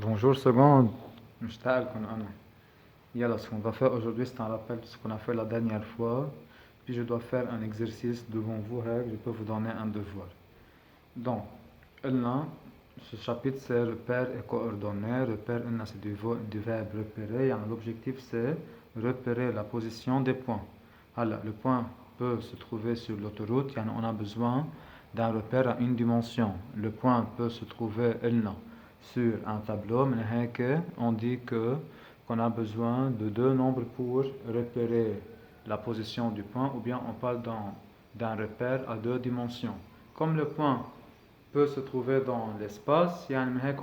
Bonjour seconde. مشتاق لكم أنا. Yalla, ce qu'on va faire aujourd'hui, c'est un rappel de ce qu'on a fait la dernière fois. Puis je dois faire un exercice devant vous, je peux vous donner un devoir. Donc, là, ce chapitre c'est repère et coordonnées. Repère, c'est du verbe repérer. L'objectif c'est repérer la position des points. Alors, le point peut se trouver sur l'autoroute. On a besoin d'un repère à une dimension. Le point peut se trouver là sur un tableau, mais on dit qu'on a besoin de deux nombres pour repérer la position du point, ou bien on parle d'un repère à deux dimensions. Comme le point peut se trouver dans l'espace,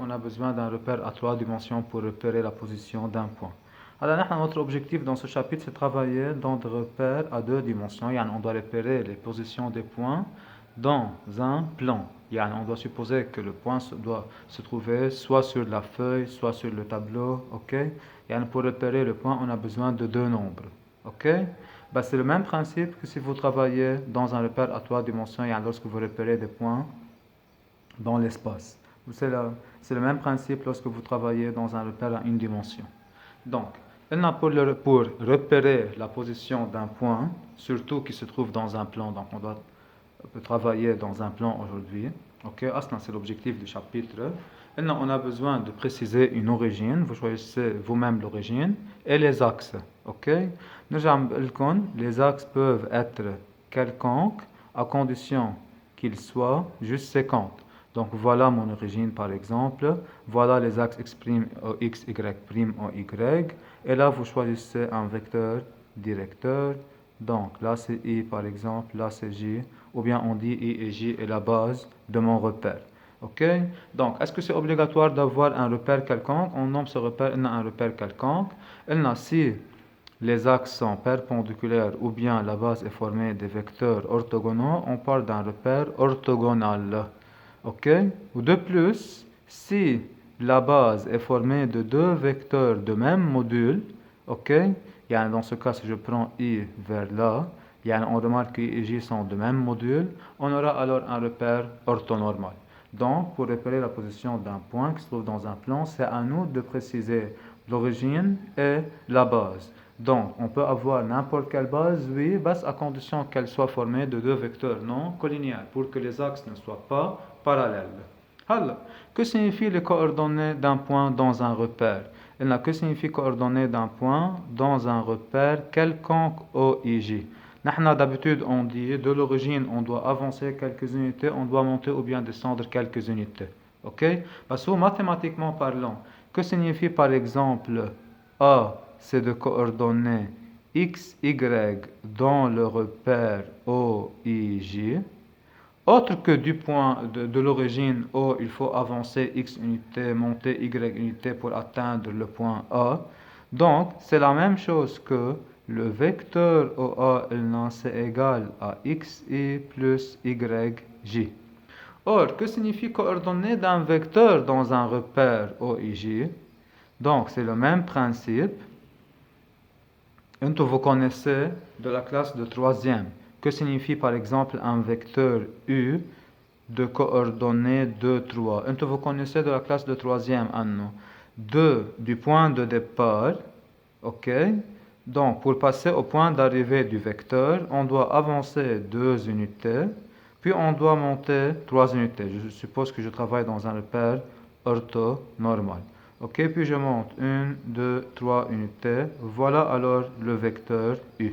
on a besoin d'un repère à trois dimensions pour repérer la position d'un point. Alors, notre objectif dans ce chapitre, c'est travailler dans des repères à deux dimensions. On doit repérer les positions des points dans un plan. On doit supposer que le point doit se trouver soit sur la feuille, soit sur le tableau. Ok? Pour repérer le point, on a besoin de deux nombres. Ok? C'est le même principe que si vous travaillez dans un repère à trois dimensions, lorsque vous repérez des points dans l'espace. C'est le même principe lorsque vous travaillez dans un repère à une dimension. Donc, pour repérer la position d'un point, surtout qui se trouve dans un plan, donc on doit travailler dans un plan aujourd'hui. Ok, c'est l'objectif du chapitre. Maintenant, on a besoin de préciser une origine. Vous choisissez vous-même l'origine et les axes. Ok, les axes peuvent être quelconques à condition qu'ils soient juste séquentes. Donc voilà mon origine par exemple. Voilà les axes x', x, y', o, y. Et là, vous choisissez un vecteur directeur. Donc là, c'est i par exemple, là, c'est j. Ou bien on dit i et j est la base de mon repère. Ok? Donc, est-ce que c'est obligatoire d'avoir un repère quelconque? On nomme ce repère un repère quelconque. Si les axes sont perpendiculaires ou bien la base est formée des vecteurs orthogonaux, on parle d'un repère orthogonal. Ok? Ou de plus, si la base est formée de deux vecteurs de même module, ok? Dans ce cas, si je prends i vers là, on remarque que i et j sont de même module, on aura alors un repère orthonormal. Donc, pour repérer la position d'un point qui se trouve dans un plan, c'est à nous de préciser l'origine et la base. Donc, on peut avoir n'importe quelle base, oui, à condition qu'elle soit formée de deux vecteurs non collinéaires, pour que les axes ne soient pas parallèles. Alors, que signifient les coordonnées d'un point dans un repère? Que signifie coordonnées d'un point dans un repère quelconque OIJ? D'habitude, on dit de l'origine, on doit avancer quelques unités, on doit monter ou bien descendre quelques unités. Ok? Parce que mathématiquement parlant, que signifie par exemple A, c'est de coordonnées x, y dans le repère OIJ. Autre que du point de l'origine O, il faut avancer x unités, monter y unités pour atteindre le point A. Donc, c'est la même chose que le vecteur OA, c'est égal à xi plus yj. Or, que signifie coordonnées d'un vecteur dans un repère OIJ? Donc, c'est le même principe. Vous connaissez de la classe de troisième. Que signifie par exemple un vecteur U de coordonnées 2, 3? Vous connaissez de la classe de troisième, Anno. 2 du point de départ, ok? Donc, pour passer au point d'arrivée du vecteur, on doit avancer 2 unités, puis on doit monter 3 unités. Je suppose que je travaille dans un repère orthonormal. Ok, puis je monte 1, 2, 3 unités. Voilà alors le vecteur U.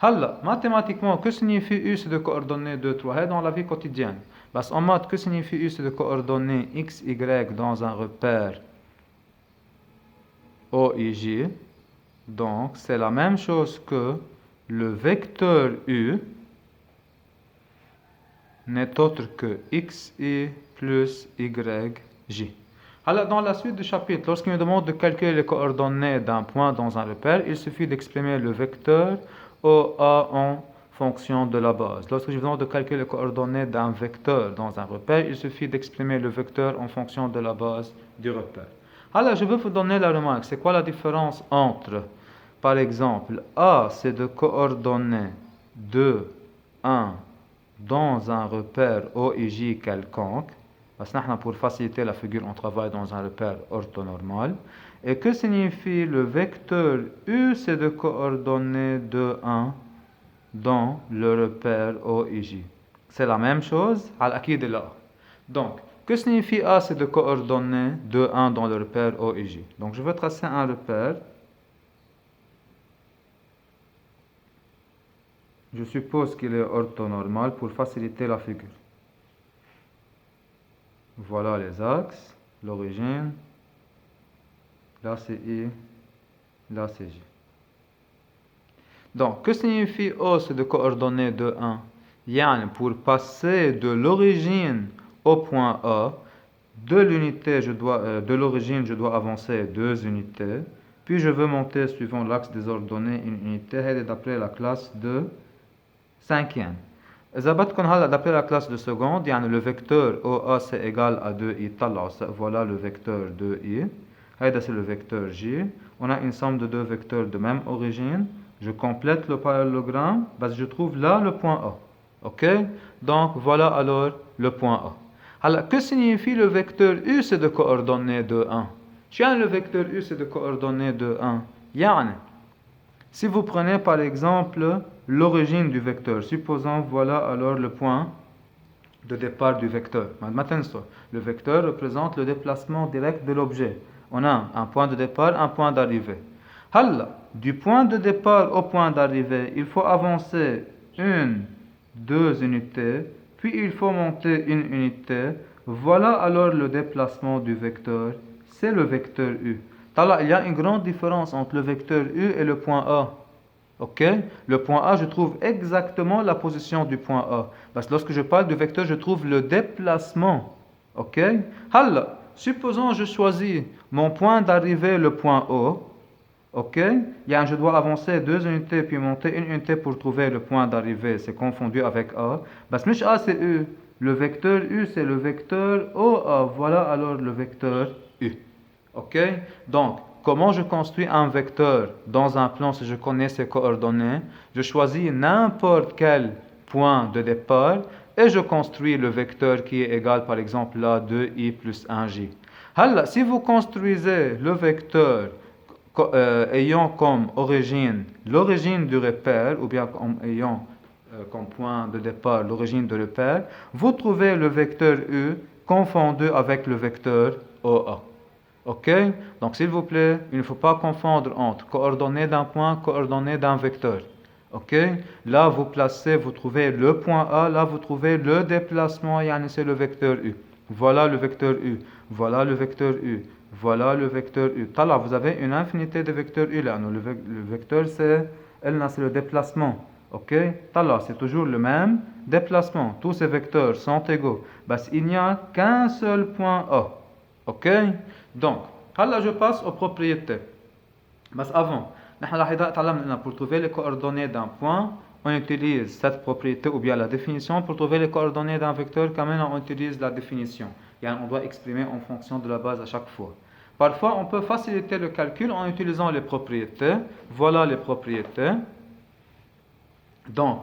Alors, mathématiquement, que signifie U? C'est de coordonnées 2, 3. Dans la vie quotidienne. En maths, que signifie U? C'est de coordonnées x, y dans un repère OIJ. Donc, c'est la même chose que le vecteur U n'est autre que xi plus yj. Alors, dans la suite du chapitre, lorsqu'il me demande de calculer les coordonnées d'un point dans un repère, il suffit d'exprimer le vecteur OA en fonction de la base. Lorsque je demande de calculer les coordonnées d'un vecteur dans un repère, il suffit d'exprimer le vecteur en fonction de la base du repère. Alors, je veux vous donner la remarque. C'est quoi la différence entre, par exemple, A, c'est de coordonnées 2, 1, dans un repère OIJ quelconque, Parce que pour faciliter la figure, on travaille dans un repère orthonormal. Et que signifie le vecteur U? C'est de coordonnées de 1 dans le repère O et J. C'est la même chose, al-akid est là. Donc, que signifie A? C'est de coordonnées de 1 dans le repère O et J. Donc, je vais tracer un repère. Je suppose qu'il est orthonormal pour faciliter la figure. Voilà les axes, l'origine, là c'est I, là c'est J. Donc, que signifie O? C'est de coordonnées de 1. Yani, pour passer de l'origine au point A, de l'origine, je dois avancer 2 unités. Puis je veux monter, suivant l'axe des ordonnées, une unité. Elle d'après la classe de 5e. D'après la classe de seconde, le vecteur OA c'est égal à 2i. Voilà le vecteur 2i. C'est le vecteur J. On a une somme de 2 vecteurs de même origine. Je complète le parallélogramme, parce que je trouve là le point A. Ok? Donc voilà alors le point A. Alors, que signifie le vecteur U? C'est de coordonnées de 1. Le vecteur U c'est de coordonnées de 1. Si vous prenez par exemple l'origine du vecteur, supposons voilà alors le point de départ du vecteur. Le vecteur représente le déplacement direct de l'objet. On a un point de départ, un point d'arrivée. Du point de départ au point d'arrivée, il faut avancer 2 unités, puis il faut monter une unité. Voilà alors le déplacement du vecteur. C'est le vecteur U. Il y a une grande différence entre le vecteur U et le point A. Ok? Le point A, je trouve exactement la position du point A. Parce que lorsque je parle du vecteur, je trouve le déplacement. Ok? Supposons que je choisis mon point d'arrivée, le point O. Ok? Je dois avancer 2 unités puis monter une unité pour trouver le point d'arrivée. C'est confondu avec A. Parce que A, c'est U. Le vecteur U, c'est le vecteur OA. Voilà alors le vecteur U. Ok? Donc, comment je construis un vecteur dans un plan si je connais ses coordonnées? Je choisis n'importe quel point de départ et je construis le vecteur qui est égal, par exemple, là, 2i plus 1j. Si vous construisez le vecteur ayant comme origine l'origine du repère, ou bien ayant comme point de départ l'origine du repère, vous trouvez le vecteur U confondu avec le vecteur OA. Ok? Donc, s'il vous plaît, il ne faut pas confondre entre coordonnées d'un point, coordonnées d'un vecteur. Ok? Là, vous placez, vous trouvez le point A, là, vous trouvez le déplacement, c'est le vecteur U. Voilà le vecteur U. Voilà le vecteur U. Voilà le vecteur U. Là, vous avez une infinité de vecteurs U là. Le vecteur, c'est le déplacement. Ok? Là, c'est toujours le même déplacement. Tous ces vecteurs sont égaux. Il n'y a qu'un seul point A. Ok? Donc, là, je passe aux propriétés. Mais avant, pour trouver les coordonnées d'un point, on utilise cette propriété ou bien la définition. Pour trouver les coordonnées d'un vecteur, quand même, on utilise la définition. On doit exprimer en fonction de la base à chaque fois. Parfois, on peut faciliter le calcul en utilisant les propriétés. Voilà les propriétés. Donc,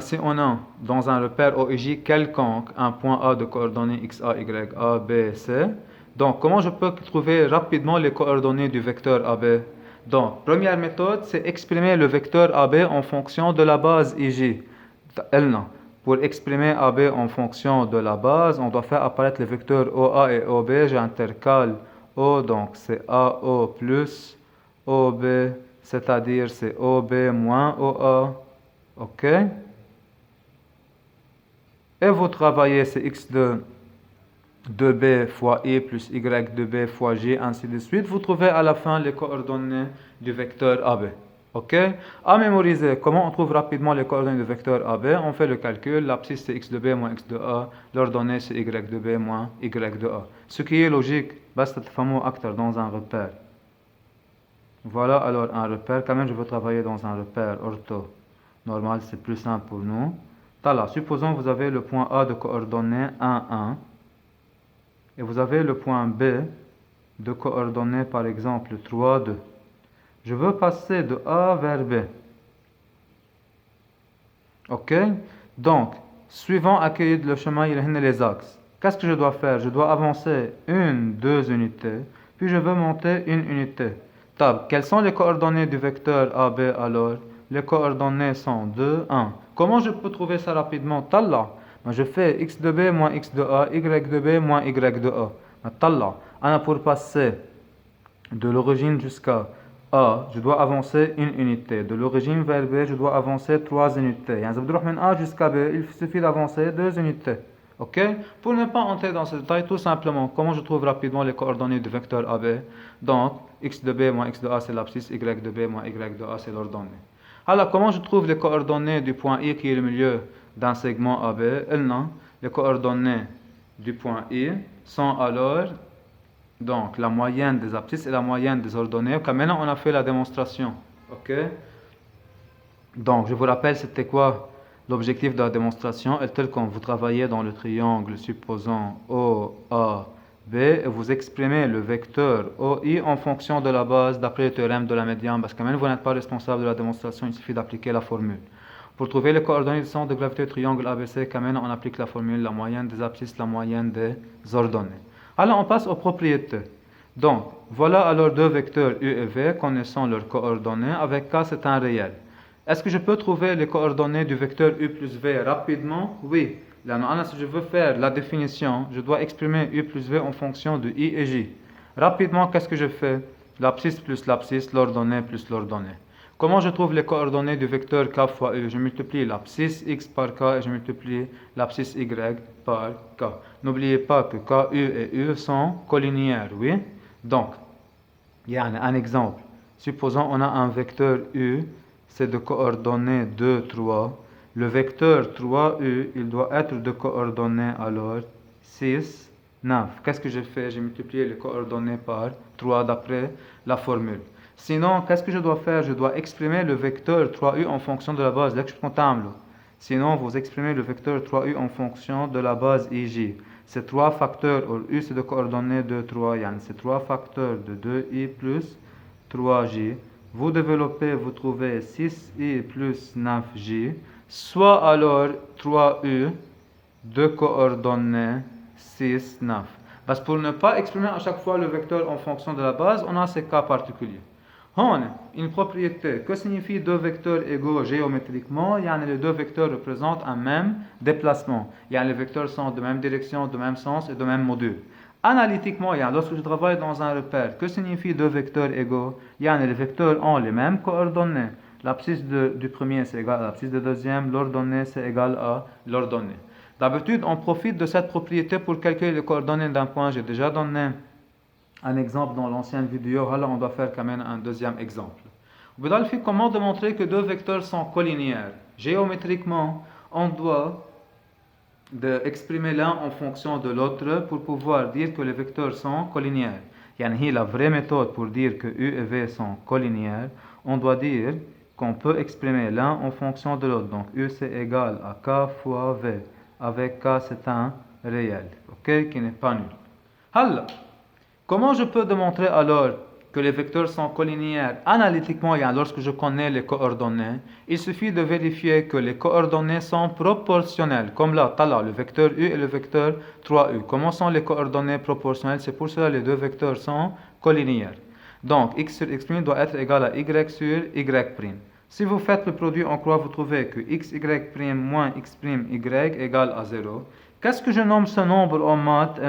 si on a dans un repère OIJ quelconque un point A de coordonnées x, a, y, a, b, c, donc comment je peux trouver rapidement les coordonnées du vecteur AB? Donc, première méthode, c'est exprimer le vecteur AB en fonction de la base IJ. Pour exprimer AB en fonction de la base, on doit faire apparaître les vecteurs OA et OB. J'intercale O, donc c'est AO plus OB, c'est-à-dire c'est OB moins OA. Ok? Et vous travaillez, c'est x de 2b fois i plus y de b fois j, ainsi de suite. Vous trouvez à la fin les coordonnées du vecteur AB. Ok? À mémoriser, comment on trouve rapidement les coordonnées du vecteur AB? On fait le calcul, l'abscisse c'est x de b moins x de a, l'ordonnée c'est y de b moins y de a. Ce qui est logique, basta تفهموا acteur dans un repère. Voilà alors un repère. Quand même, je veux travailler dans un repère ortho normal, c'est plus simple pour nous. Là, supposons que vous avez le point A de coordonnées 1, 1. Et vous avez le point B de coordonnées, par exemple, 3, 2. Je veux passer de A vers B. Ok? Donc, suivant accueillir le chemin, il y a les axes. Qu'est-ce que je dois faire? Je dois avancer 2 unités, puis je veux monter une unité. Tab, quelles sont les coordonnées du vecteur AB alors? Les coordonnées sont 2, 1. Comment je peux trouver ça rapidement? Talla. Je fais x de b moins x de a, y de b moins y de a. Talla. Pour passer de l'origine jusqu'à A, je dois avancer une unité. De l'origine vers B, je dois avancer 3 unités. A jusqu'à B, il suffit d'avancer 2 unités. Ok? Pour ne pas entrer dans ce détail, tout simplement, comment je trouve rapidement les coordonnées du vecteur AB? Donc, x de B moins x de A, c'est l'abscisse, y de B moins y de A, c'est l'ordonnée. Alors, comment je trouve les coordonnées du point I qui est le milieu d'un segment AB? Les coordonnées du point I sont alors donc la moyenne des abscisses et la moyenne des ordonnées. Ok, maintenant on a fait la démonstration. Ok. Donc je vous rappelle c'était quoi l'objectif de la démonstration est tel quand vous travaillez dans le triangle supposant OAB et vous exprimez le vecteur OI en fonction de la base d'après le théorème de la médiane parce que même vous n'êtes pas responsable de la démonstration, il suffit d'appliquer la formule. Pour trouver les coordonnées du centre de gravité du triangle ABC, quand même on applique la formule, la moyenne des abscisses, la moyenne des ordonnées. Alors on passe aux propriétés. Donc voilà alors deux vecteurs U et V connaissant leurs coordonnées, avec K c'est un réel. Est-ce que je peux trouver les coordonnées du vecteur U plus V rapidement? Oui. Là, si je veux faire la définition, je dois exprimer U plus V en fonction de I et J. Rapidement, qu'est-ce que je fais? L'abscisse plus l'abscisse, l'ordonnée plus l'ordonnée. Comment je trouve les coordonnées du vecteur K fois U? Je multiplie l'abscisse X par K et je multiplie l'abscisse Y par K. N'oubliez pas que K, U et U sont collinéaires, oui? Donc, il y a un exemple. Supposons on a un vecteur U, c'est de coordonnées 2, 3. Le vecteur 3U, il doit être de coordonnées alors 6, 9. Qu'est-ce que j'ai fait? J'ai multiplié les coordonnées par 3 d'après la formule. Sinon, qu'est-ce que je dois faire? Je dois exprimer le vecteur 3U en fonction de la base. Là, je suis comptable. Sinon, vous exprimez le vecteur 3U en fonction de la base IJ. C'est 3 facteurs, U c'est de coordonnées 2, 3, c'est 3 facteurs de 2I plus 3J. Vous développez, vous trouvez 6I plus 9J, soit alors 3U de coordonnées 6, 9. Parce que pour ne pas exprimer à chaque fois le vecteur en fonction de la base, on a ces cas particuliers. Une propriété, que signifie deux vecteurs égaux géométriquement? Les deux vecteurs représentent un même déplacement. Les vecteurs sont de même direction, de même sens et de même module. Analytiquement, lorsque je travaille dans un repère, que signifie deux vecteurs égaux? Les vecteurs ont les mêmes coordonnées. L'abscisse du premier c'est égal à l'abscisse du deuxième, l'ordonnée c'est égal à l'ordonnée. D'habitude, on profite de cette propriété pour calculer les coordonnées d'un point. J'ai déjà donné un exemple dans l'ancienne vidéo. Alors, on doit faire quand même un deuxième exemple. Comment démontrer que deux vecteurs sont collinéaires? Géométriquement, on doit exprimer l'un en fonction de l'autre pour pouvoir dire que les vecteurs sont collinéaires. La vraie méthode pour dire que U et V sont collinéaires, on doit dire qu'on peut exprimer l'un en fonction de l'autre. Donc U c'est égal à K fois V. Avec K c'est un réel, ok, qui n'est pas nul. Alors, comment je peux démontrer alors que les vecteurs sont collinéaires analytiquement? Lorsque je connais les coordonnées, il suffit de vérifier que les coordonnées sont proportionnelles. Comme là, le vecteur U et le vecteur 3U. Comment sont les coordonnées proportionnelles? C'est pour cela que les deux vecteurs sont collinéaires. Donc, x sur x' doit être égal à y sur y'. Si vous faites le produit en croix, vous trouvez que xy' moins x'y égale à 0. Qu'est-ce que je nomme ce nombre en maths?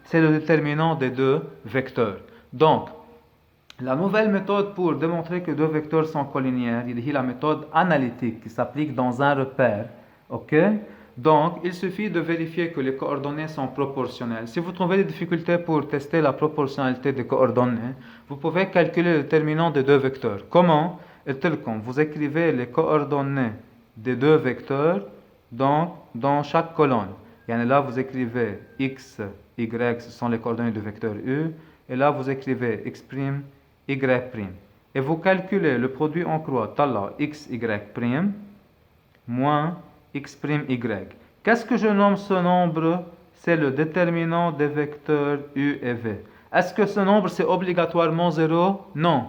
C'est le déterminant des deux vecteurs. Donc, la nouvelle méthode pour démontrer que deux vecteurs sont collinéaires, il y a la méthode analytique qui s'applique dans un repère. Ok? Donc, il suffit de vérifier que les coordonnées sont proportionnelles. Si vous trouvez des difficultés pour tester la proportionnalité des coordonnées, vous pouvez calculer le déterminant des deux vecteurs. Comment? Vous écrivez les coordonnées des deux vecteurs dans chaque colonne. Là, vous écrivez x, y, ce sont les coordonnées du vecteur U. Et là, vous écrivez x', y'. Et vous calculez le produit en croix, x, y', moins x', y. Qu'est-ce que je nomme ce nombre? C'est le déterminant des vecteurs U et V. Est-ce que ce nombre, c'est obligatoirement 0? Non.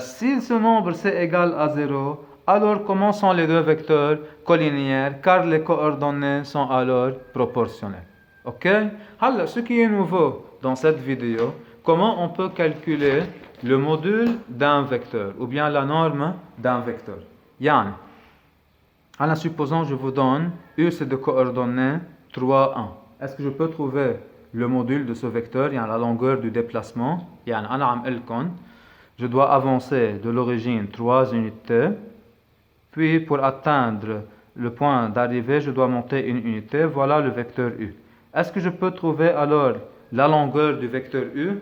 Si ce nombre, c'est égal à 0, alors comment sont les deux vecteurs collinéaires? Car les coordonnées sont alors proportionnelles. Ok? Alors, ce qui est nouveau dans cette vidéo, comment on peut calculer le module d'un vecteur ou bien la norme d'un vecteur. Yani, alors supposons je vous donne U c'est de coordonnées 3, 1. Est-ce que je peux trouver le module de ce vecteur, la longueur du déplacement, je dois avancer de l'origine 3 unités, puis pour atteindre le point d'arrivée, je dois monter une unité, voilà le vecteur U. Est-ce que je peux trouver alors la longueur du vecteur U?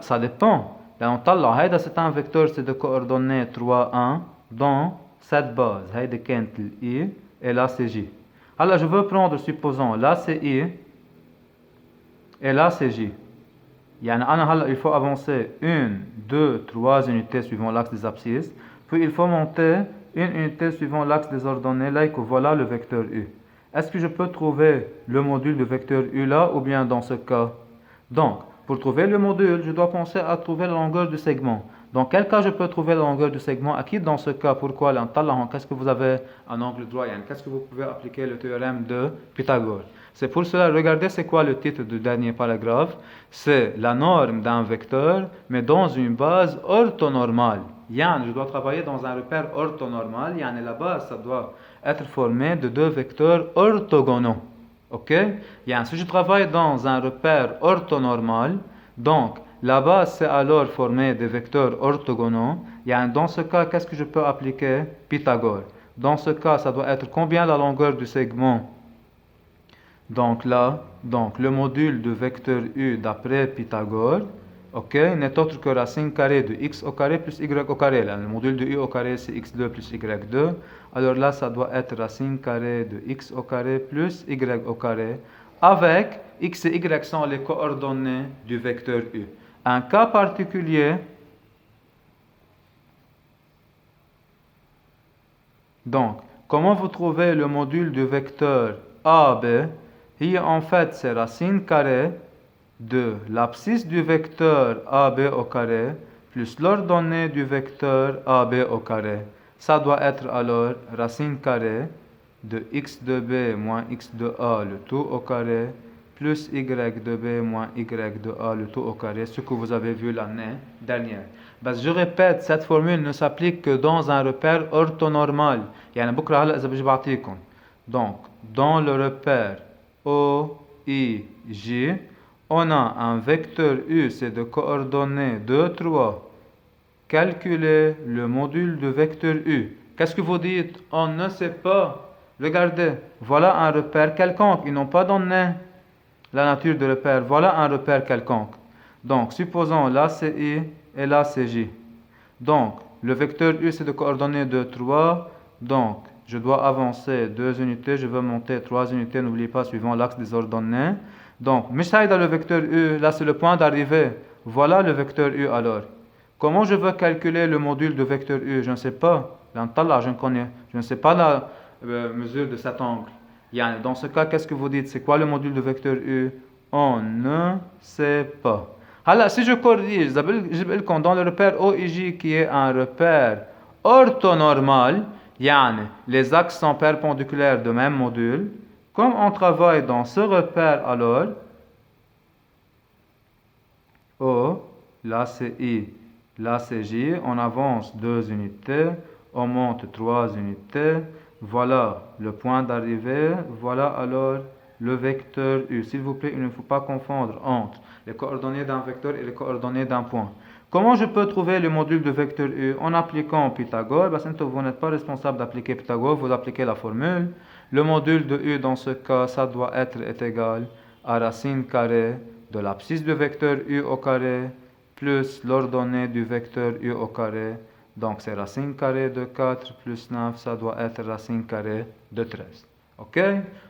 Ça dépend. C'est un vecteur c'est de coordonnées 3, 1 dans cette base. هيدا كانت I et là c'est J. Je veux prendre, supposons, là c'est I et là c'est J. Il faut avancer 1, 2, 3 unités suivant l'axe des abscisses. Puis il faut monter une unité suivant l'axe des ordonnées. Là, voilà le vecteur U. Est-ce que je peux trouver le module du vecteur U là ou bien dans ce cas? Donc, pour trouver le module, je dois penser à trouver la longueur du segment. Dans quel cas je peux trouver la longueur du segment? Qui dans ce cas? Pourquoi? Qu'est-ce que vous avez un angle droit? Qu'est-ce que vous pouvez appliquer le théorème de Pythagore? C'est pour cela, regardez c'est quoi le titre du dernier paragraphe. C'est la norme d'un vecteur, mais dans une base orthonormale. Je dois travailler dans un repère orthonormal. La base, ça doit être formée de deux vecteurs orthogonaux. Ok? Si je travaille dans un repère orthonormal, donc la base c'est alors formée de vecteurs orthogonaux. Dans ce cas, qu'est-ce que je peux appliquer? Pythagore. Dans ce cas, ça doit être combien la longueur du segment? Donc là, le module de vecteur U d'après Pythagore, ok, n'est autre que racine carrée de x au carré plus y au carré. Là, le module de U au carré c'est x2 plus y2. Alors là, ça doit être racine carrée de x au carré plus y au carré, avec x et y sont les coordonnées du vecteur U. Un cas particulier, donc, comment vous trouvez le module du vecteur AB? En fait, c'est racine carrée de l'abscisse du vecteur AB au carré plus l'ordonnée du vecteur AB au carré. Ça doit être alors racine carrée de x de b moins x de a le tout au carré plus y de b moins y de a le tout au carré, ce que vous avez vu l'année dernière. Je répète, cette formule ne s'applique que dans un repère orthonormal. Donc, dans le repère O, I, J, on a un vecteur U, c'est de coordonnées 2, 3. Calculez le module de vecteur U. Qu'est-ce que vous dites? On ne sait pas. Regardez, voilà un repère quelconque. Ils n'ont pas donné la nature de repère. Voilà un repère quelconque. Donc, supposons là c'est I et là c'est J. Donc, le vecteur U, c'est de coordonnées 2, 3. Donc, je dois avancer 2 unités, je veux monter 3 unités, n'oubliez pas, suivant l'axe des ordonnées. Donc, le vecteur U, là c'est le point d'arrivée. Voilà le vecteur U alors. Comment je veux calculer le module de vecteur U? Je ne sais pas. Je ne sais pas la mesure de cet angle. Dans ce cas, qu'est-ce que vous dites? C'est quoi le module de vecteur U? On ne sait pas. Alors, si je corrige, dans le repère OIJ qui est un repère orthonormal, les axes sont perpendiculaires de même module. Comme on travaille dans ce repère alors, O, là c'est I, là c'est J, on avance 2 unités, on monte 3 unités, voilà le point d'arrivée, voilà alors le vecteur U. S'il vous plaît, il ne faut pas confondre entre les coordonnées d'un vecteur et les coordonnées d'un point. Comment je peux trouver le module de vecteur U? En appliquant Pythagore. Vous n'êtes pas responsable d'appliquer Pythagore, vous appliquez la formule. Le module de U dans ce cas, ça doit être égal à racine carrée de l'abscisse du vecteur U au carré plus l'ordonnée du vecteur U au carré. Donc c'est racine carrée de 4 plus 9, ça doit être racine carrée de 13. Ok?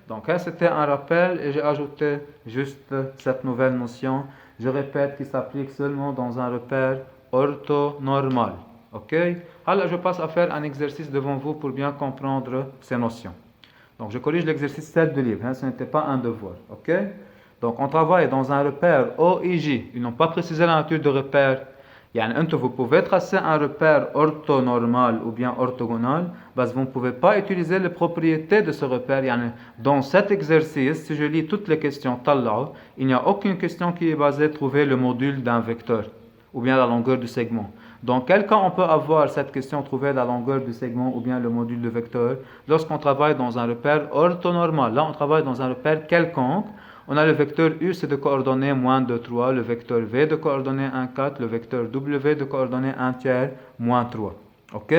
Donc c'était un rappel et j'ai ajouté juste cette nouvelle notion. Je répète qu'il s'applique seulement dans un repère orthonormal. Ok? Alors je passe à faire un exercice devant vous pour bien comprendre ces notions. Donc je corrige l'exercice 7 du livre, ce n'était pas un devoir. Ok? Donc on travaille dans un repère OIJ. Ils n'ont pas précisé la nature de repère. Vous pouvez tracer un repère orthonormal ou bien orthogonal, mais vous ne pouvez pas utiliser les propriétés de ce repère. Dans cet exercice, si je lis toutes les questions, il n'y a aucune question qui est basée sur trouver le module d'un vecteur ou bien la longueur du segment. Dans quel cas on peut avoir cette question, trouver la longueur du segment ou bien le module de vecteur? Lorsqu'on travaille dans un repère orthonormal. Là, on travaille dans un repère quelconque. On a le vecteur U, c'est de coordonnées moins 2, 3. Le vecteur V de coordonnées 1, 4. Le vecteur W de coordonnées 1 tiers, moins 3. OK?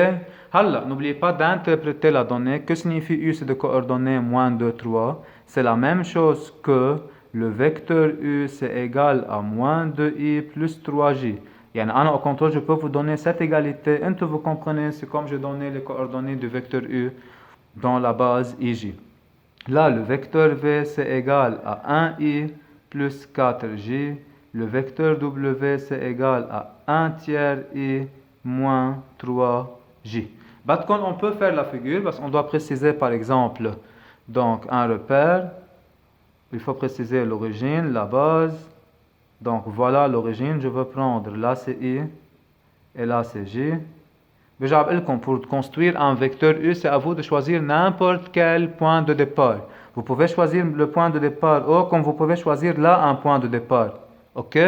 Alors, n'oubliez pas d'interpréter la donnée. Que signifie U, c'est de coordonnées moins 2, 3? C'est la même chose que le vecteur U, c'est égal à moins 2i plus 3j. Au contrôle, je peux vous donner cette égalité. Vous comprenez, c'est comme je donnais les coordonnées du vecteur U dans la base ij. Là, le vecteur V, c'est égal à 1i plus 4j. Le vecteur W, c'est égal à 1 tiers i moins 3j. Quand on peut faire la figure, parce qu'on doit préciser, par exemple, donc un repère. Il faut préciser l'origine, la base. Donc, voilà l'origine. Je veux prendre là, c'est i et là, c'est j. Pour construire un vecteur U, c'est à vous de choisir n'importe quel point de départ. Vous pouvez choisir le point de départ O comme vous pouvez choisir là un point de départ. OK?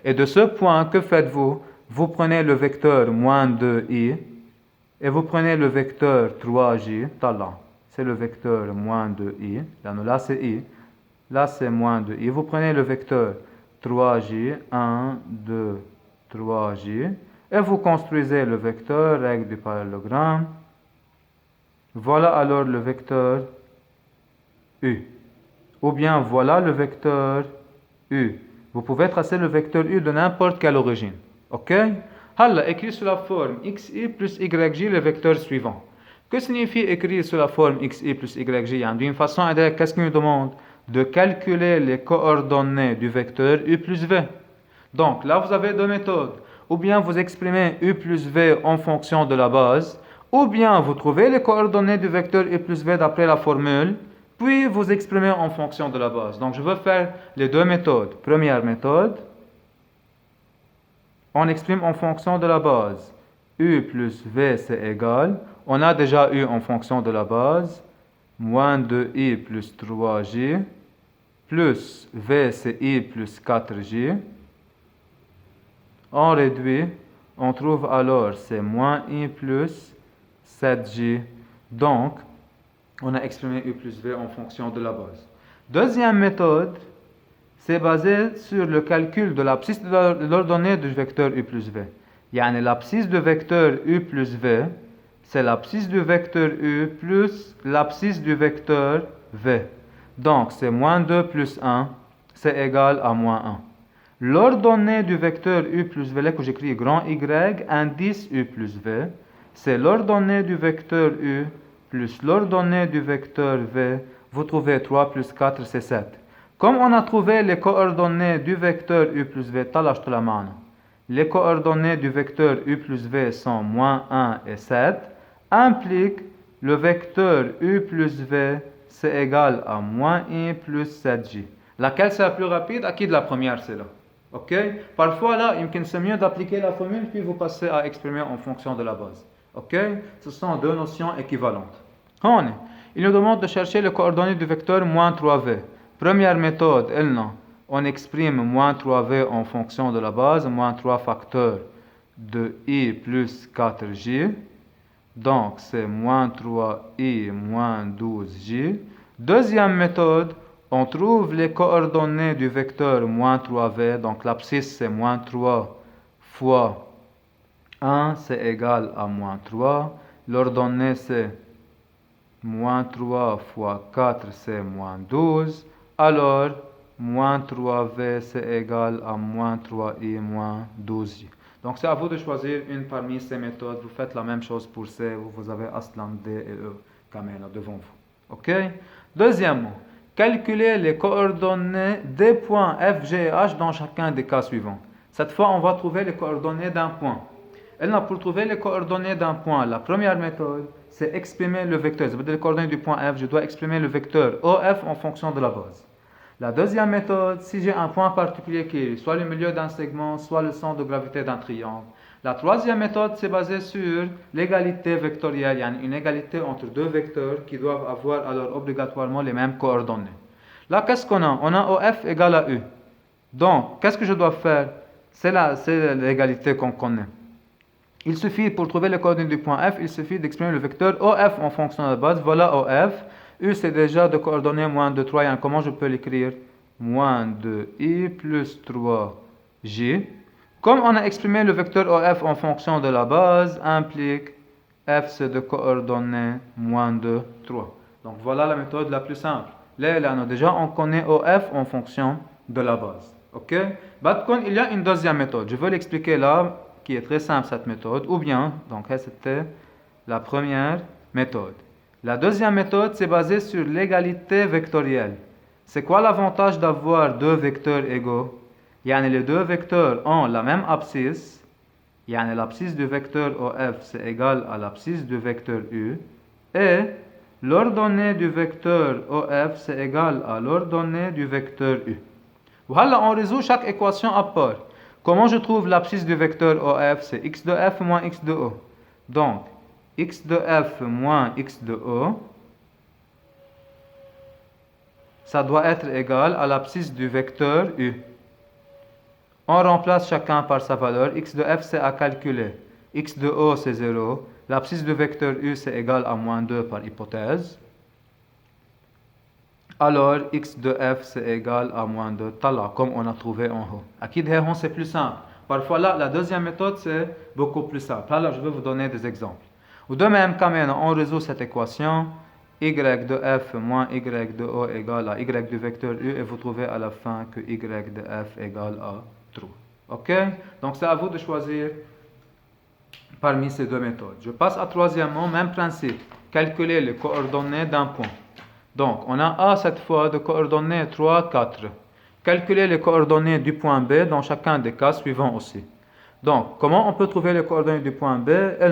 Et de ce point, que faites-vous? Vous prenez le vecteur moins 2i et vous prenez le vecteur 3j. C'est le vecteur moins 2i. Là, c'est i. Là, c'est moins 2i. Vous prenez le vecteur 3j, 1, 2, 3j. Et vous construisez le vecteur, règle du parallélogramme. Voilà alors le vecteur U. Ou bien voilà le vecteur U. Vous pouvez tracer le vecteur U de n'importe quelle origine. OK? Alors, écrit sous la forme xi plus yj le vecteur suivant. Que signifie écrire sous la forme xi plus yj? D'une façon indirecte, qu'est-ce qu'il nous demande? De calculer les coordonnées du vecteur U plus V. Donc, là, vous avez deux méthodes. Ou bien vous exprimez U plus V en fonction de la base, ou bien vous trouvez les coordonnées du vecteur U plus V d'après la formule, puis vous exprimez en fonction de la base. Donc, je veux faire les deux méthodes. Première méthode, on exprime en fonction de la base. U plus V, c'est égal. On a déjà U en fonction de la base. Moins 2i plus 3j, plus v c'est i plus 4j. On réduit, on trouve alors c'est moins i plus 7j. Donc, on a exprimé u plus v en fonction de la base. Deuxième méthode, c'est basé sur le calcul de l'abscisse de l'ordonnée du vecteur u plus v. L'abscisse du vecteur u plus v, c'est l'abscisse du vecteur U plus l'abscisse du vecteur V. Donc, c'est moins 2 plus 1, c'est égal à moins 1. L'ordonnée du vecteur U plus V, là que j'écris grand Y, indice U plus V, c'est l'ordonnée du vecteur U plus l'ordonnée du vecteur V. Vous trouvez 3 plus 4, c'est 7. Comme on a trouvé les coordonnées du vecteur U plus V, les coordonnées du vecteur U plus V sont moins 1 et 7, implique le vecteur U plus V, c'est égal à moins I plus 7J. Laquelle c'est la plus rapide? À qui de la première, c'est là. OK? Parfois, là, c'est mieux d'appliquer la formule, puis vous passez à exprimer en fonction de la base. OK? Ce sont deux notions équivalentes. Il nous demande de chercher les coordonnées du vecteur moins 3V. Première méthode, on exprime moins 3V en fonction de la base, moins 3 facteurs de I plus 4J. Donc, c'est moins 3i moins 12j. Deuxième méthode, on trouve les coordonnées du vecteur moins 3v. Donc, l'abscisse, c'est moins 3 fois 1, c'est égal à moins 3. L'ordonnée, c'est moins 3 fois 4, c'est moins 12. Alors, moins 3v, c'est égal à moins 3i moins 12j. Donc, c'est à vous de choisir une parmi ces méthodes. Vous faites la même chose pour C, où vous avez Aslan, D et E, Kamena devant vous. OK? Deuxièmement, calculer les coordonnées des points F, G et H dans chacun des cas suivants. Cette fois, on va trouver les coordonnées d'un point. Pour trouver les coordonnées d'un point, la première méthode, c'est exprimer le vecteur. Ça veut dire les coordonnées du point F, je dois exprimer le vecteur OF en fonction de la base. La deuxième méthode, si j'ai un point particulier qui est soit le milieu d'un segment, soit le centre de gravité d'un triangle. La troisième méthode, c'est basé sur l'égalité vectorielle, il y a une égalité entre deux vecteurs qui doivent avoir alors obligatoirement les mêmes coordonnées. Là, qu'est-ce qu'on a? On a OF égale à U. Donc, qu'est-ce que je dois faire? C'est l'égalité qu'on connaît. Il suffit, pour trouver les coordonnées du point F, il suffit d'exprimer le vecteur OF en fonction de la base. Voilà OF. U, c'est déjà de coordonnées moins 2, 3. Comment je peux l'écrire? Moins 2i plus 3j. Comme on a exprimé le vecteur OF en fonction de la base, implique F, c'est de coordonnées moins 2, 3. Donc voilà la méthode la plus simple. Là, déjà, on connaît OF en fonction de la base. Ok? Il y a une deuxième méthode. Je veux l'expliquer là, qui est très simple cette méthode. Ou bien, donc c'était la première méthode. La deuxième méthode, c'est basé sur l'égalité vectorielle. C'est quoi l'avantage d'avoir deux vecteurs égaux? Les deux vecteurs ont la même abscisse. L'abscisse du vecteur OF, c'est égal à l'abscisse du vecteur U. Et l'ordonnée du vecteur OF, c'est égal à l'ordonnée du vecteur U. Voilà, on résout chaque équation à part. Comment je trouve l'abscisse du vecteur OF? C'est x de f moins x de o. Donc, x de f moins x de o, ça doit être égal à l'abscisse du vecteur U. On remplace chacun par sa valeur. X de f, c'est à calculer. X de o, c'est 0. L'abscisse du vecteur U, c'est égal à moins 2 par hypothèse. Alors, x de f, c'est égal à moins 2. Tala, comme on a trouvé en haut. Akid Heron, c'est plus simple. Parfois, là, la deuxième méthode, c'est beaucoup plus simple. Alors, je vais vous donner des exemples. Ou de même, quand même, on résout cette équation. Y de f moins y de o égale à y du vecteur U. Et vous trouvez à la fin que y de f égale à 3. OK? Donc, c'est à vous de choisir parmi ces deux méthodes. Je passe à troisièmement, même principe. Calculer les coordonnées d'un point. Donc, on a A cette fois de coordonnées 3, 4. Calculer les coordonnées du point B dans chacun des cas suivants aussi. Donc, comment on peut trouver les coordonnées du point B?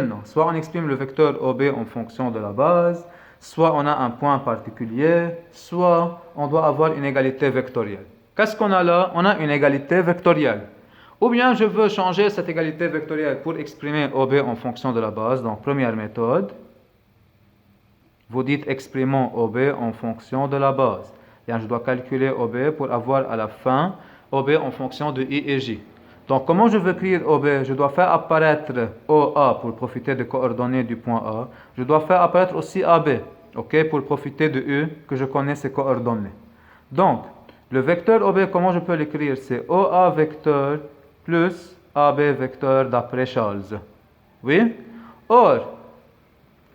Non. Soit on exprime le vecteur OB en fonction de la base, soit on a un point particulier, soit on doit avoir une égalité vectorielle. Qu'est-ce qu'on a là? On a une égalité vectorielle. Ou bien je veux changer cette égalité vectorielle pour exprimer OB en fonction de la base. Donc, première méthode. Vous dites exprimons OB en fonction de la base. Je dois calculer OB pour avoir à la fin OB en fonction de I et J. Donc, comment je veux écrire OB? Je dois faire apparaître OA pour profiter des coordonnées du point A. Je dois faire apparaître aussi AB, ok, pour profiter de U, que je connais ses coordonnées. Donc, le vecteur OB, comment je peux l'écrire? C'est OA vecteur plus AB vecteur d'après Charles. Oui? Or,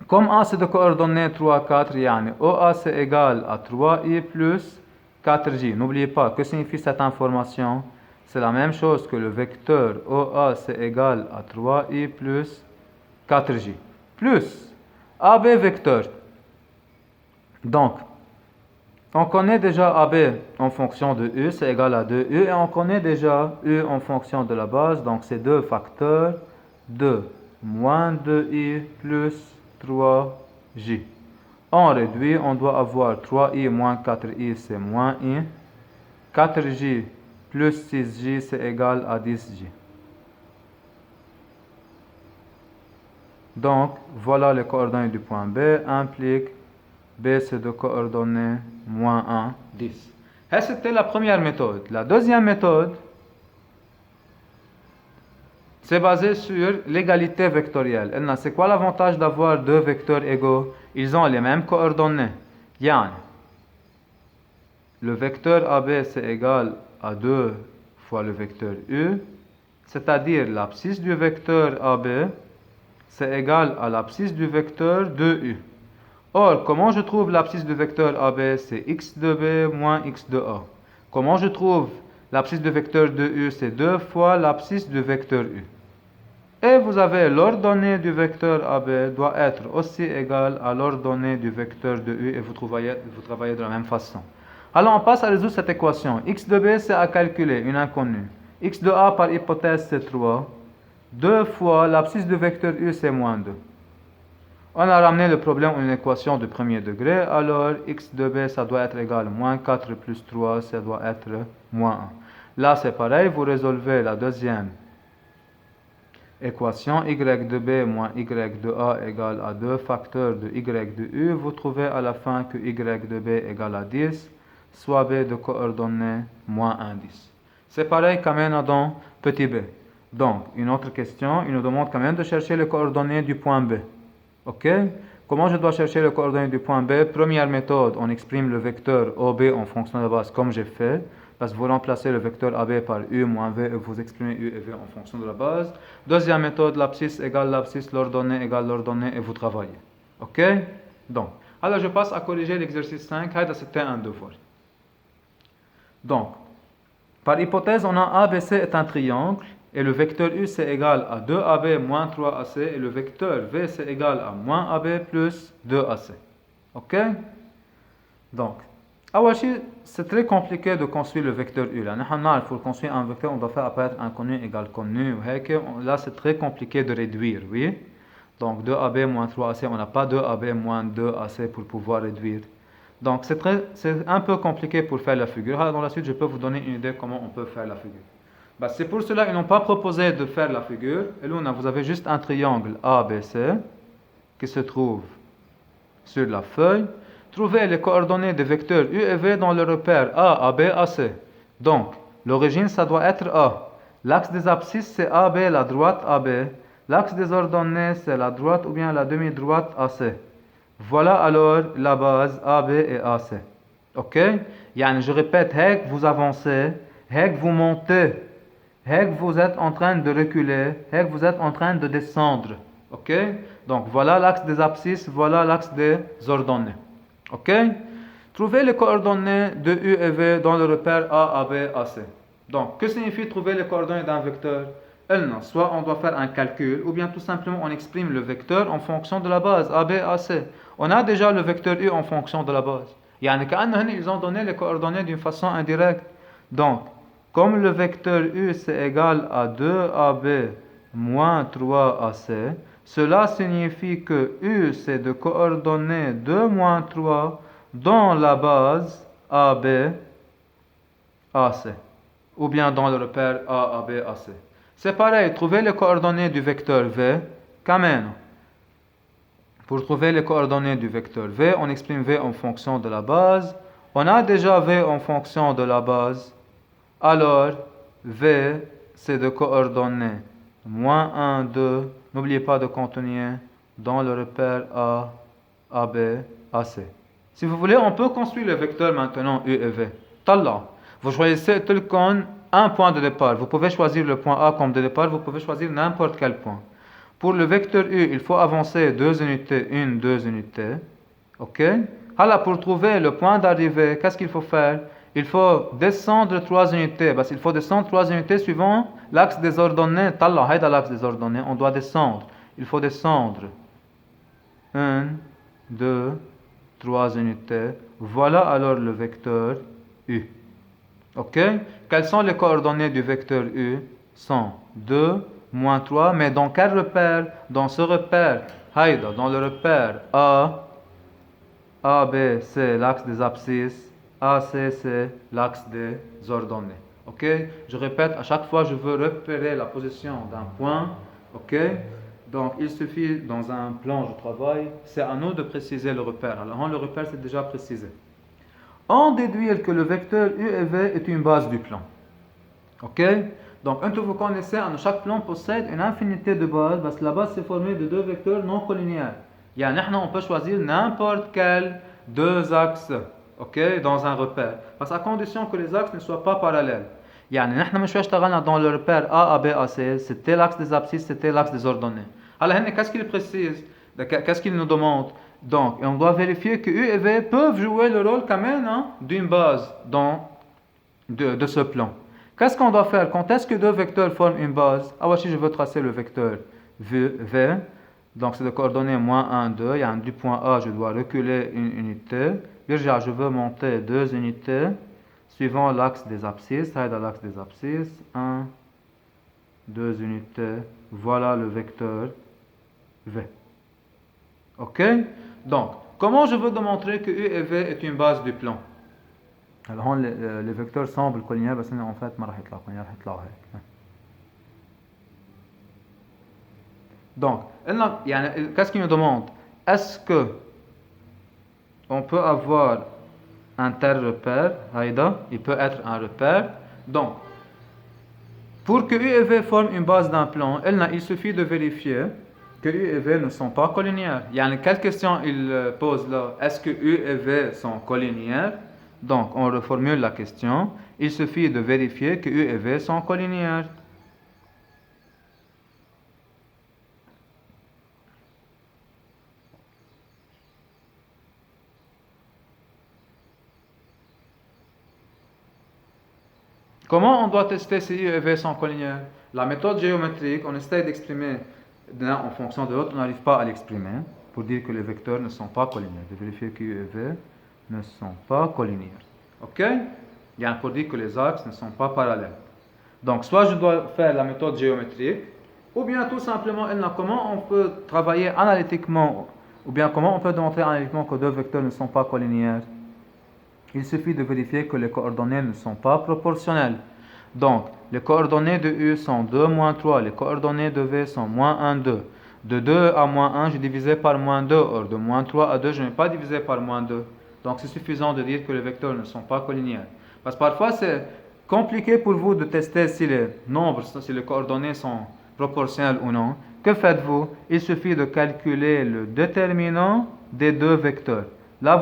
comme A c'est de coordonnées 3, 4, OA c'est égal à 3i plus 4j. N'oubliez pas, que signifie cette information? C'est la même chose que le vecteur OA c'est égal à 3i plus 4j. Plus AB vecteur. Donc, on connaît déjà AB en fonction de U, c'est égal à 2U. Et on connaît déjà U en fonction de la base. Donc, c'est 2 facteurs de moins 2i plus 3j. On réduit, on doit avoir 3i moins 4i, c'est moins i. 4j plus 6j, c'est égal à 10j. Donc, voilà les coordonnées du point B, implique B, c'est de coordonnées moins 1, 10. Et c'était la première méthode. La deuxième méthode, c'est basé sur l'égalité vectorielle. C'est quoi l'avantage d'avoir deux vecteurs égaux? Ils ont les mêmes coordonnées. Le vecteur AB, c'est égal à 2 fois le vecteur U, c'est-à-dire l'abscisse du vecteur AB, c'est égal à l'abscisse du vecteur 2U. Or, comment je trouve l'abscisse du vecteur AB? C'est x de B moins x de A. Comment je trouve l'abscisse du vecteur 2U? C'est 2 fois l'abscisse du vecteur U. Et vous avez l'ordonnée du vecteur AB doit être aussi égale à l'ordonnée du vecteur de U et vous travaillez de la même façon. Alors on passe à résoudre cette équation. X de B c'est à calculer, une inconnue. X de A par hypothèse c'est 3. 2 fois l'abscisse du vecteur U c'est moins 2. On a ramené le problème à une équation de premier degré. Alors, x de b, ça doit être égal à moins 4 plus 3, ça doit être moins 1. Là, c'est pareil, vous résolvez la deuxième équation, y de b moins y de a égale à 2 facteurs de y de u. Vous trouvez à la fin que y de b égale à 10, soit b de coordonnées moins 1, 10. C'est pareil quand même dans petit b. Donc, une autre question, il nous demande quand même de chercher les coordonnées du point B. Ok? Comment je dois chercher les coordonnées du point B? Première méthode, on exprime le vecteur OB en fonction de la base comme j'ai fait. Parce que vous remplacez le vecteur AB par U moins V et vous exprimez U et V en fonction de la base. Deuxième méthode, l'abscisse égale l'abscisse, l'ordonnée égale l'ordonnée et vous travaillez. Ok? Donc, alors je passe à corriger l'exercice 5. C'était un devoir. Donc, par hypothèse, on a ABC est un triangle et le vecteur U c'est égal à 2AB moins 3AC et le vecteur V c'est égal à moins AB plus 2AC. Ok? Donc, c'est très compliqué de construire le vecteur U. Là, pour construire un vecteur, on doit faire apparaître inconnu égale connu. Là, c'est très compliqué de réduire, oui? Donc, 2AB moins 3AC, on n'a pas 2AB moins 2AC pour pouvoir réduire. Donc, c'est un peu compliqué pour faire la figure. Alors, dans la suite, je peux vous donner une idée comment on peut faire la figure. C'est pour cela qu'ils n'ont pas proposé de faire la figure. Et là, vous avez juste un triangle ABC qui se trouve sur la feuille. Trouvez les coordonnées des vecteurs U et V dans le repère A, AB, AC. Donc, l'origine, ça doit être A. L'axe des abscisses, c'est AB, la droite AB. L'axe des ordonnées, c'est la droite ou bien la demi-droite AC. Voilà alors la base AB et AC. Ok? Je répète, vous avancez, vous montez, vous êtes en train de reculer, vous êtes en train de descendre. Ok? Donc voilà l'axe des abscisses, voilà l'axe des ordonnées. Ok? Trouvez les coordonnées de U et V dans le repère A, AB, AC. Donc, que signifie trouver les coordonnées d'un vecteur? Soit on doit faire un calcul, ou bien tout simplement on exprime le vecteur en fonction de la base AB, AC. On a déjà le vecteur U en fonction de la base. Ils ont donné les coordonnées d'une façon indirecte. Donc, comme le vecteur U c'est égal à 2AB moins 3AC, cela signifie que U c'est de coordonnées 2 moins 3 dans la base AB, AC, ou bien dans le repère A, AB, AC. C'est pareil, trouver les coordonnées du vecteur V, quand même. Pour trouver les coordonnées du vecteur V, on exprime V en fonction de la base. On a déjà V en fonction de la base. Alors, V, c'est de coordonnées moins 1, 2. N'oubliez pas de contenir dans le repère A, AB, AC. Si vous voulez, on peut construire le vecteur maintenant U et V. Tallah. Vous choisissez tel qu'on un point de départ. Vous pouvez choisir le point A comme de départ. Vous pouvez choisir n'importe quel point. Pour le vecteur U, il faut avancer 2 unités, 1, 2 unités. Ok? Alors, pour trouver le point d'arrivée, qu'est-ce qu'il faut faire? Il faut descendre 3 unités. Il faut descendre 3 unités suivant l'axe des ordonnées. Tallah, haïda l'axe des ordonnées. On doit descendre. Il faut descendre 1, 2, 3 unités. Voilà alors le vecteur U. Ok? Quelles sont les coordonnées du vecteur U? Sont 2, moins 3. Mais dans quel repère? Dans ce repère. Haïda, dans le repère A, AB, c'est l'axe des abscisses. AC, c'est l'axe des ordonnées. Ok? Je répète, à chaque fois, je veux repérer la position d'un point. Ok? Donc, il suffit, dans un plan de travail, c'est à nous de préciser le repère. Alors, le repère, c'est déjà précisé. On déduit que le vecteur U et V est une base du plan. Ok? Donc, vous connaissez, chaque plan possède une infinité de bases, parce que la base c'est formée de deux vecteurs non collinéaires. On peut choisir n'importe quel deux axes, ok, dans un repère, parce à condition que les axes ne soient pas parallèles. Dans le repère A, AB, AC, c'était l'axe des abscisses, c'était l'axe des ordonnées. Alors, qu'est-ce qu'il précise? Qu'est-ce qu'il nous demande? Donc, on doit vérifier que U et V peuvent jouer le rôle quand même d'une base de ce plan. Qu'est-ce qu'on doit faire? Quand est-ce que deux vecteurs forment une base? Si je veux tracer le vecteur V, donc c'est de coordonnées moins 1, 2. Du point A, je dois reculer une unité. Je veux monter 2 unités suivant l'axe des abscisses. Ça dans l'axe des abscisses. 1, 2 unités. Voilà le vecteur V. Ok? Donc, comment je veux démontrer que U et V est une base du plan? Alors, les vecteurs semblent collinéaires, mais en fait, ما راح يطلعوا collinéaires, راح يطلعوا هيك. Donc, qu'est-ce qu'il me demande? Est-ce que on peut avoir un tel repère? Haïda, il peut être un repère. Donc, pour que U et V forment une base d'un plan, il suffit de vérifier que U et V ne sont pas collinéaires. Quelle question il pose là? Est-ce que U et V sont collinéaires? Donc, on reformule la question. Il suffit de vérifier que U et V sont collinéaires. Comment on doit tester si U et V sont collinéaires? La méthode géométrique, on essaie d'exprimer l'un en fonction de l'autre, on n'arrive pas à l'exprimer pour dire que les vecteurs ne sont pas collinéaires. De vérifier que U et V ne sont pas collinéaires. Ok? Pour dire que les axes ne sont pas parallèles. Donc, soit je dois faire la méthode géométrique, ou bien tout simplement, comment on peut travailler analytiquement, ou bien comment on peut démontrer analytiquement que deux vecteurs ne sont pas collinéaires. Il suffit de vérifier que les coordonnées ne sont pas proportionnelles. Donc, les coordonnées de U sont 2, moins 3. Les coordonnées de V sont moins 1, 2. De 2 à moins 1, je divisais par moins 2. Or, de moins 3 à 2, je n'ai pas divisé par moins 2. Donc, c'est suffisant de dire que les vecteurs ne sont pas collinéaires. Parce que parfois, c'est compliqué pour vous de tester si les nombres, si les coordonnées sont proportionnelles ou non. Que faites-vous? Il suffit de calculer le déterminant des deux vecteurs. Là,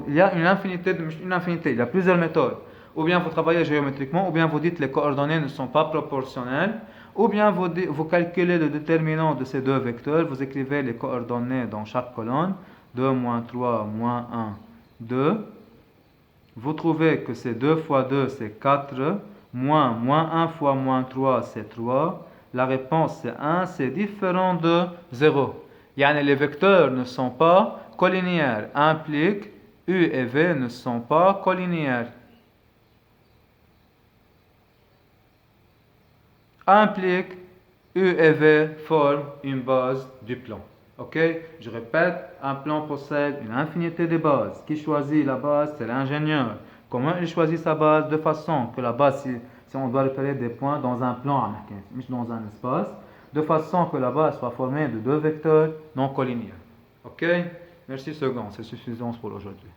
il y a une infinité, il y a plusieurs méthodes. Ou bien vous travaillez géométriquement, ou bien vous dites que les coordonnées ne sont pas proportionnelles, ou bien vous calculez le déterminant de ces deux vecteurs, vous écrivez les coordonnées dans chaque colonne, 2, moins 3, moins 1, 2. Vous trouvez que c'est 2 fois 2, c'est 4, moins 1 fois moins 3, c'est 3. La réponse, c'est 1, c'est différent de 0. Les vecteurs ne sont pas collinéaires, implique U et V ne sont pas collinéaires. Implique U et V forment une base du plan. Ok? Je répète, un plan possède une infinité de bases. Qui choisit la base? C'est l'ingénieur. Comment il choisit sa base? De façon que la base, si on doit repérer des points dans un plan, dans un espace, de façon que la base soit formée de deux vecteurs non collinéaires. Ok? Merci second, c'est suffisant pour aujourd'hui.